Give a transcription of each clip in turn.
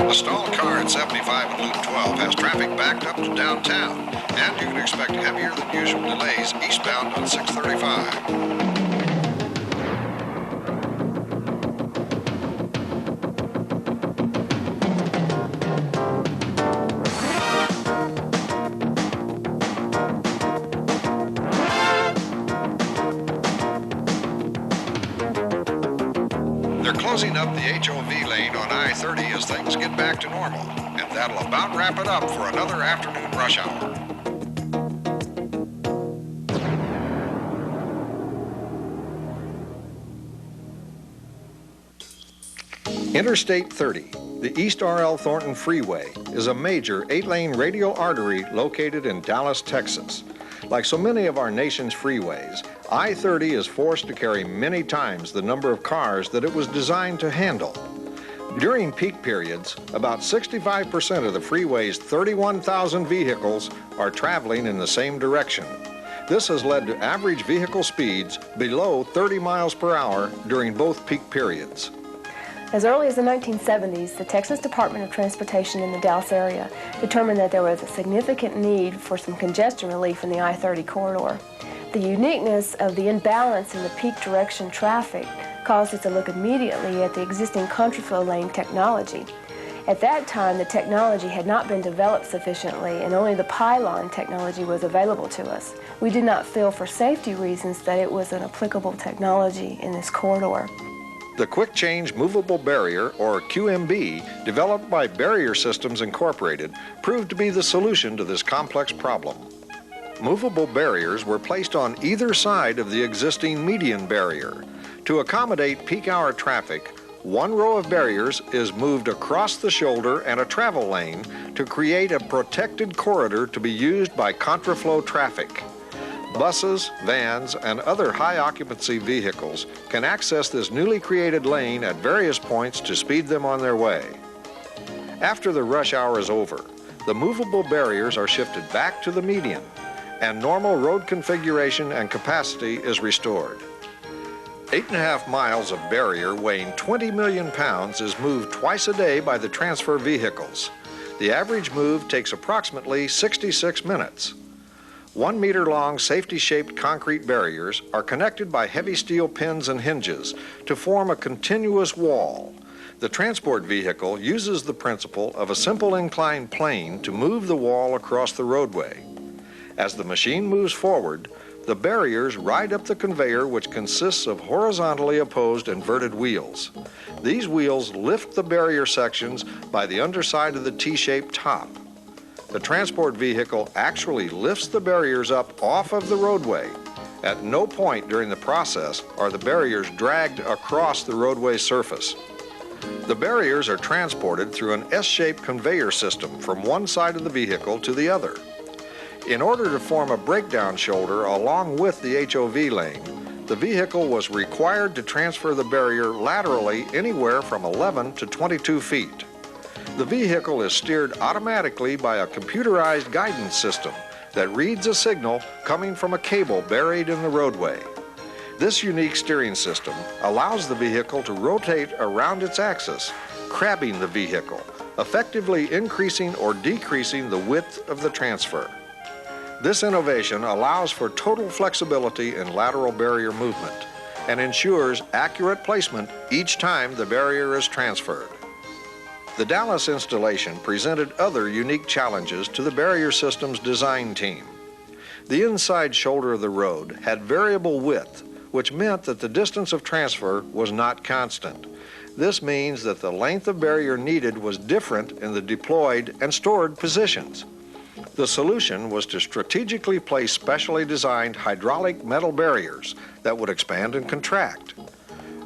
A stalled car at 75 and Loop 12 has traffic backed up to downtown, and you can expect heavier than usual delays eastbound on 635. Closing up the HOV lane on I-30 as things get back to normal, and that'll about wrap it up for another afternoon rush hour. Interstate 30, the East R.L. Thornton Freeway, is a major 8-lane radial artery located in Dallas, Texas. Like so many of our nation's freeways, I-30 is forced to carry many times the number of cars that it was designed to handle. During peak periods, about 65% of the freeway's 31,000 vehicles are traveling in the same direction. This has led to average vehicle speeds below 30 miles per hour during both peak periods. As early as the 1970s, the Texas Department of Transportation in the Dallas area determined that there was a significant need for some congestion relief in the I-30 corridor. The uniqueness of the imbalance in the peak direction traffic caused us to look immediately at the existing contraflow lane technology. At that time, the technology had not been developed sufficiently, and only the pylon technology was available to us. We did not feel, for safety reasons, that it was an applicable technology in this corridor. The Quickchange Movable Barrier, or QMB, developed by Barrier Systems Incorporated, proved to be the solution to this complex problem. Movable barriers were placed on either side of the existing median barrier. To accommodate peak hour traffic, one row of barriers is moved across the shoulder and a travel lane to create a protected corridor to be used by contraflow traffic. Buses, vans, and other high-occupancy vehicles can access this newly created lane at various points to speed them on their way. After the rush hour is over, the movable barriers are shifted back to the median, and normal road configuration and capacity is restored. 8.5 miles of barrier weighing 20 million pounds is moved twice a day by the transfer vehicles. The average move takes approximately 66 minutes. 1 meter long safety-shaped concrete barriers are connected by heavy steel pins and hinges to form a continuous wall. The transport vehicle uses the principle of a simple inclined plane to move the wall across the roadway. As the machine moves forward, the barriers ride up the conveyor, which consists of horizontally opposed inverted wheels. These wheels lift the barrier sections by the underside of the T-shaped top. The transport vehicle actually lifts the barriers up off of the roadway. At no point during the process are the barriers dragged across the roadway surface. The barriers are transported through an S-shaped conveyor system from one side of the vehicle to the other. In order to form a breakdown shoulder along with the HOV lane, the vehicle was required to transfer the barrier laterally anywhere from 11 to 22 feet. The vehicle is steered automatically by a computerized guidance system that reads a signal coming from a cable buried in the roadway. This unique steering system allows the vehicle to rotate around its axis, crabbing the vehicle, effectively increasing or decreasing the width of the transfer. This innovation allows for total flexibility in lateral barrier movement and ensures accurate placement each time the barrier is transferred. The Dallas installation presented other unique challenges to the barrier systems design team. The inside shoulder of the road had variable width, which meant that the distance of transfer was not constant. This means that the length of barrier needed was different in the deployed and stored positions. The solution was to strategically place specially designed hydraulic metal barriers that would expand and contract.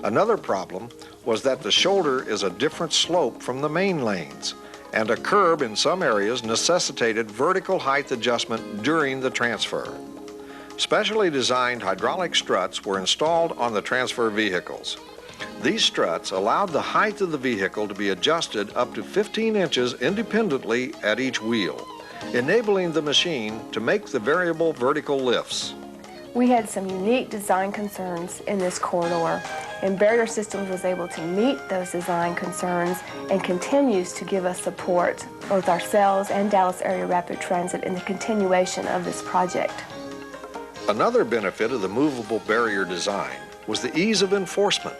Another problem was that the shoulder is a different slope from the main lanes, and a curb in some areas necessitated vertical height adjustment during the transfer. Specially designed hydraulic struts were installed on the transfer vehicles. These struts allowed the height of the vehicle to be adjusted up to 15 inches independently at each wheel, enabling the machine to make the variable vertical lifts. We had some unique design concerns in this corridor, and Barrier Systems was able to meet those design concerns and continues to give us support, both ourselves and Dallas Area Rapid Transit, in the continuation of this project. Another benefit of the movable barrier design was the ease of enforcement.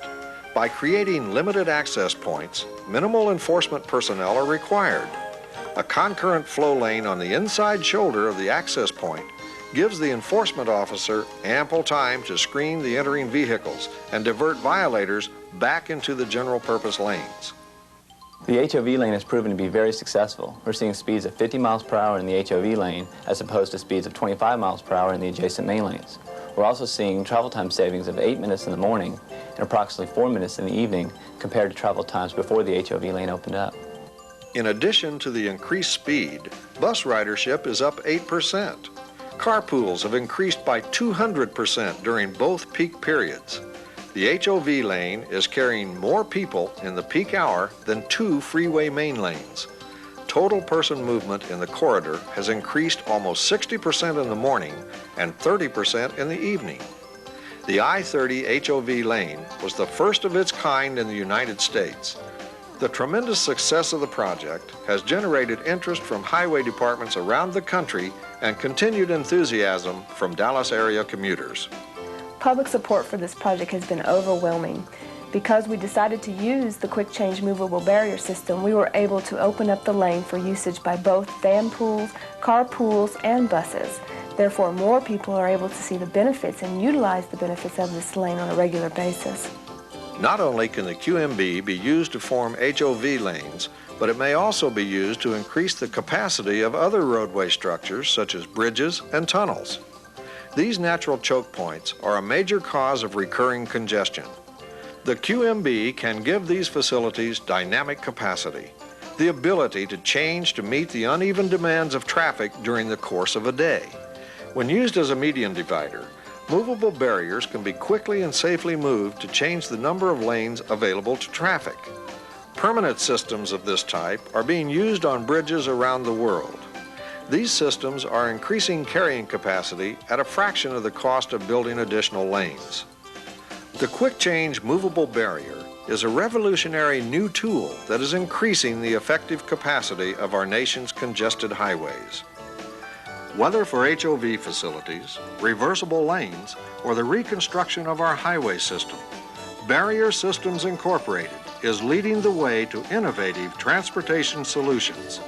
By creating limited access points, minimal enforcement personnel are required. A concurrent flow lane on the inside shoulder of the access point gives the enforcement officer ample time to screen the entering vehicles and divert violators back into the general purpose lanes. The HOV lane has proven to be very successful. We're seeing speeds of 50 miles per hour in the HOV lane as opposed to speeds of 25 miles per hour in the adjacent main lanes. We're also seeing travel time savings of 8 minutes in the morning and approximately 4 minutes in the evening compared to travel times before the HOV lane opened up. In addition to the increased speed, bus ridership is up 8%. Carpools have increased by 200% during both peak periods. The HOV lane is carrying more people in the peak hour than 2 freeway main lanes. Total person movement in the corridor has increased almost 60% in the morning and 30% in the evening. The I-30 HOV lane was the first of its kind in the United States. The tremendous success of the project has generated interest from highway departments around the country and continued enthusiasm from Dallas area commuters. Public support for this project has been overwhelming. Because we decided to use the Quickchange movable barrier system, we were able to open up the lane for usage by both van pools, car pools, and buses. Therefore, more people are able to see the benefits and utilize the benefits of this lane on a regular basis. Not only can the QMB be used to form HOV lanes, but it may also be used to increase the capacity of other roadway structures such as bridges and tunnels. These natural choke points are a major cause of recurring congestion. The QMB can give these facilities dynamic capacity, the ability to change to meet the uneven demands of traffic during the course of a day. When used as a median divider, movable barriers can be quickly and safely moved to change the number of lanes available to traffic. Permanent systems of this type are being used on bridges around the world. These systems are increasing carrying capacity at a fraction of the cost of building additional lanes. The Quickchange movable barrier is a revolutionary new tool that is increasing the effective capacity of our nation's congested highways. Whether for HOV facilities, reversible lanes, or the reconstruction of our highway system, Barrier Systems Incorporated is leading the way to innovative transportation solutions.